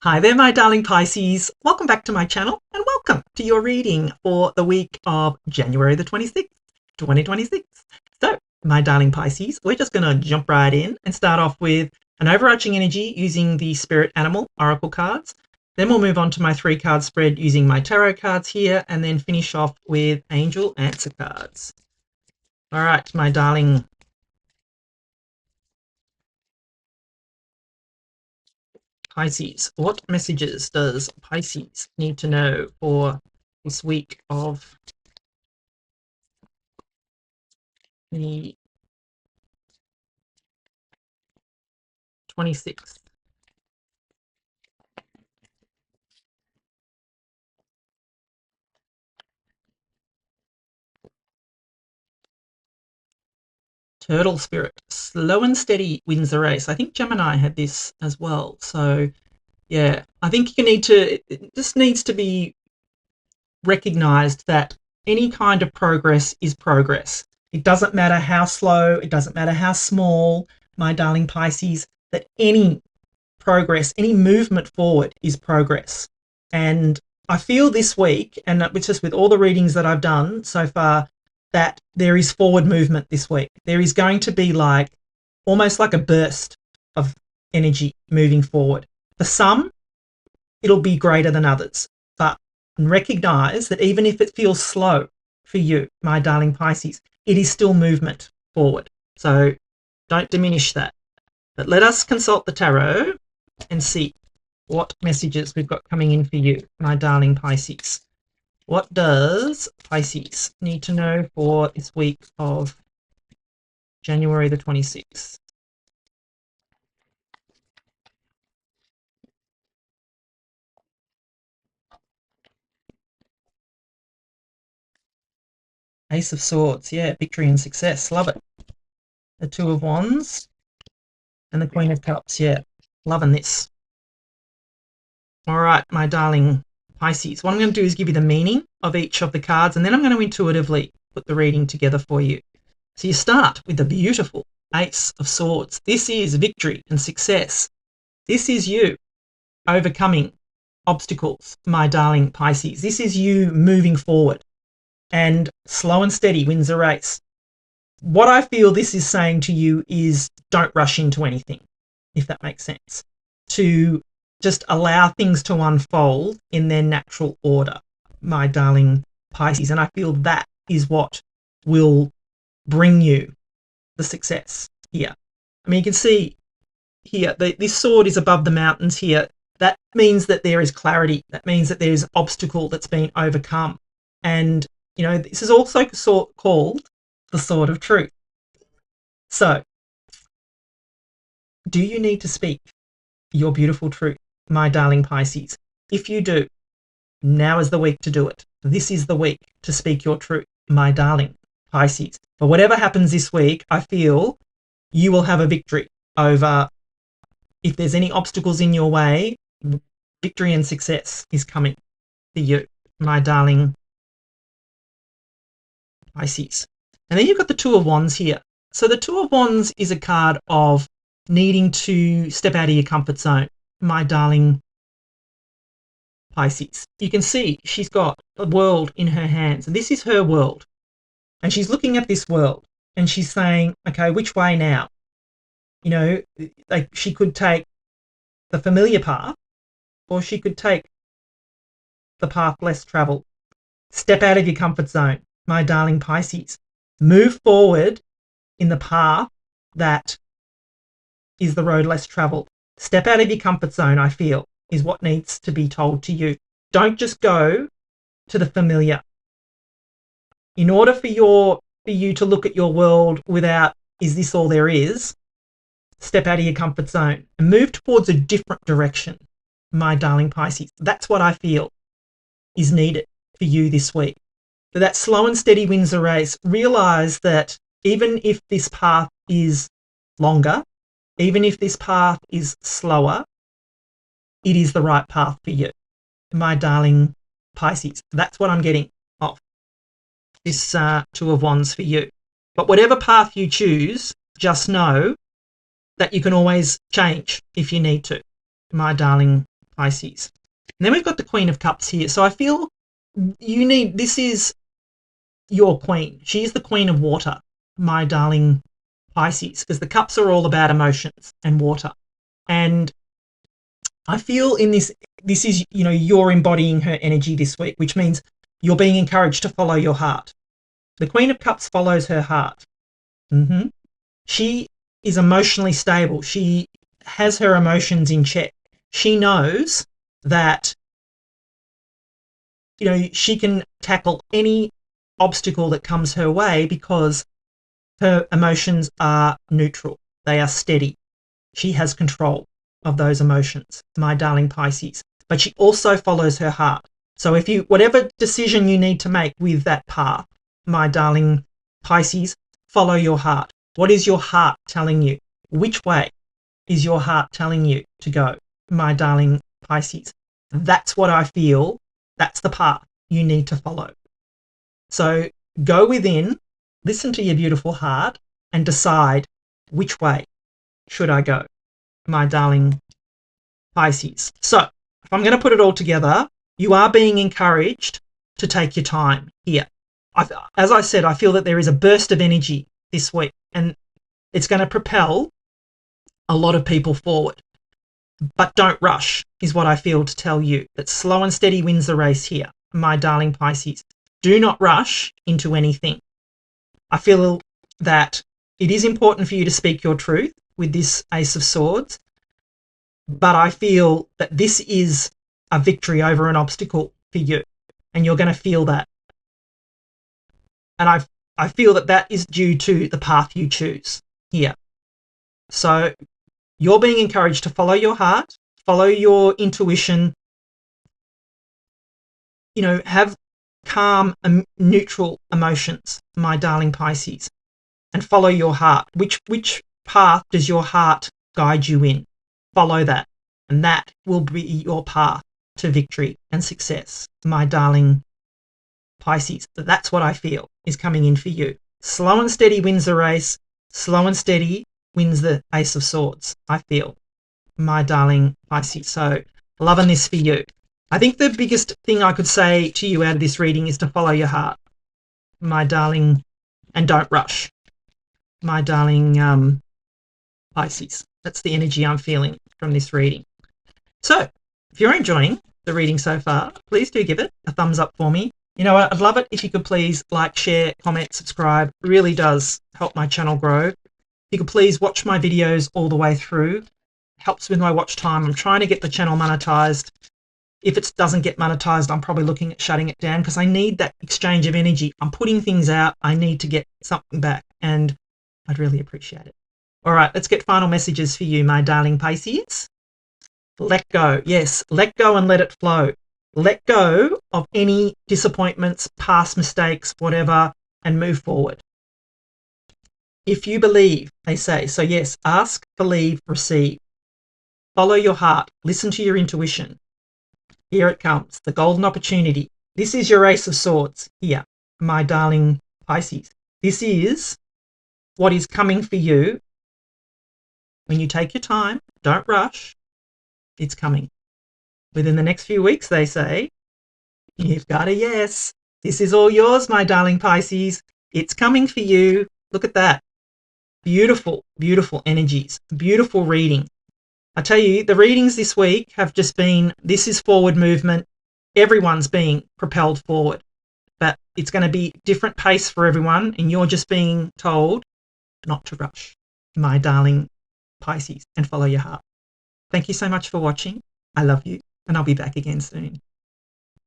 Hi there, my darling Pisces. Welcome back to my channel and welcome to your reading for the week of January the 26th, 2026. So, my darling Pisces, we're just going to jump right in and start off with an overarching energy using the Spirit Animal Oracle cards. Then we'll move on to my 3-card spread using my tarot cards here and then finish off with Angel Answer cards. All right, my darling Pisces, what messages does Pisces need to know for this week of the 26th? Turtle spirit, slow and steady wins the race. I think Gemini had this as well. So yeah, I think you need to, it just needs to be recognized that any kind of progress is progress. It doesn't matter how slow, it doesn't matter how small, my darling Pisces, that any progress, any movement forward is progress. And I feel this week, and it's just with all the readings that I've done so far, that there is forward movement this week. There is going to be like almost like a burst of energy moving forward. For some, it'll be greater than others, but recognize that even if it feels slow for you, my darling Pisces, it is still movement forward. So don't diminish that. But let us consult the tarot and see what messages we've got coming in for you, my darling Pisces. What does Pisces need to know for this week of January the 26th? Ace of Swords, yeah, victory and success, love it. The Two of Wands and the Queen of Cups, yeah, loving this. All right, my darling Pisces, what I'm going to do is give you the meaning of each of the cards, and then I'm going to intuitively put the reading together for you. So you start with the beautiful Ace of Swords. This is victory and success. This is you overcoming obstacles, my darling Pisces. This is you moving forward, and slow and steady wins the race. What I feel this is saying to you is don't rush into anything, if that makes sense. To just allow things to unfold in their natural order, my darling Pisces. And I feel that is what will bring you the success here. I mean, you can see here, this sword is above the mountains here. That means that there is clarity. That means that there is obstacle that's been overcome. And, you know, this is also called the sword of truth. So, do you need to speak your beautiful truth, my darling Pisces? If you do, now is the week to do it. This is the week to speak your truth, my darling Pisces. But whatever happens this week, I feel you will have a victory over, if there's any obstacles in your way, victory and success is coming for you, my darling Pisces. And then you've got the Two of Wands here. So the Two of Wands is a card of needing to step out of your comfort zone, my darling Pisces. You can see she's got a world in her hands, and this is her world. And she's looking at this world and she's saying, okay, which way now? You know, like she could take the familiar path, or she could take the path less traveled. Step out of your comfort zone, my darling Pisces. Move forward in the path that is the road less traveled. Step out of your comfort zone, I feel, is what needs to be told to you. Don't just go to the familiar. In order for you to look at your world without, is this all there is? Step out of your comfort zone and move towards a different direction, my darling Pisces. That's what I feel is needed for you this week. So that slow and steady wins the race. Realize that even if this path is longer, even if this path is slower, it is the right path for you, my darling Pisces. That's what I'm getting off this Two of Wands for you. But whatever path you choose, just know that you can always change if you need to, my darling Pisces. And then we've got the Queen of Cups here. So I feel this is your queen. She is the Queen of Water, my darling Pisces, because the cups are all about emotions and water. And I feel in this is, you're embodying her energy this week, which means you're being encouraged to follow your heart. The Queen of Cups follows her heart. She is emotionally stable. She has her emotions in check. She knows that, she can tackle any obstacle that comes her way because her emotions are neutral. They are steady. She has control of those emotions, my darling Pisces. But she also follows her heart. So whatever decision you need to make with that path, my darling Pisces, follow your heart. What is your heart telling you? Which way is your heart telling you to go, my darling Pisces? That's what I feel. That's the path you need to follow. So go within, listen to your beautiful heart, and decide which way should I go, my darling Pisces. So if I'm going to put it all together, you are being encouraged to take your time here. As I said, I feel that there is a burst of energy this week, and it's going to propel a lot of people forward. But don't rush, is what I feel to tell you. That slow and steady wins the race here, my darling Pisces. Do not rush into anything. I feel that it is important for you to speak your truth with this Ace of Swords, but I feel that this is a victory over an obstacle for you, and you're going to feel that. And I feel that is due to the path you choose here. So you're being encouraged to follow your heart, follow your intuition, have calm and neutral emotions, my darling Pisces, and follow your heart. Which path does your heart guide you in? Follow that, and that will be your path to victory and success, my darling Pisces. That's what I feel is coming in for you. Slow and steady wins the race. Slow and steady wins the Ace of Swords, I feel, my darling Pisces. So loving this for you. I think the biggest thing I could say to you out of this reading is to follow your heart, my darling, and don't rush, my darling Pisces. That's the energy I'm feeling from this reading. So if you're enjoying the reading so far, please do give it a thumbs up for me. I'd love it if you could please like, share, comment, subscribe. It really does help my channel grow. If you could please watch my videos all the way through. It helps with my watch time. I'm trying to get the channel monetized. If it doesn't get monetized, I'm probably looking at shutting it down because I need that exchange of energy. I'm putting things out. I need to get something back, and I'd really appreciate it. All right, let's get final messages for you, my darling Pisces. Let go. Yes, let go and let it flow. Let go of any disappointments, past mistakes, whatever, and move forward. If you believe, they say. So yes, ask, believe, receive. Follow your heart. Listen to your intuition. Here it comes, the golden opportunity. This is your Ace of Swords here, my darling Pisces. This is what is coming for you when you take your time. Don't rush. It's coming. Within the next few weeks, they say, you've got a yes. This is all yours, my darling Pisces. It's coming for you. Look at that. Beautiful, beautiful energies. Beautiful reading. I tell you, the readings this week have just been, this is forward movement. Everyone's being propelled forward, but it's going to be different pace for everyone, and you're just being told not to rush, my darling Pisces, and follow your heart. Thank you so much for watching. I love you, and I'll be back again soon.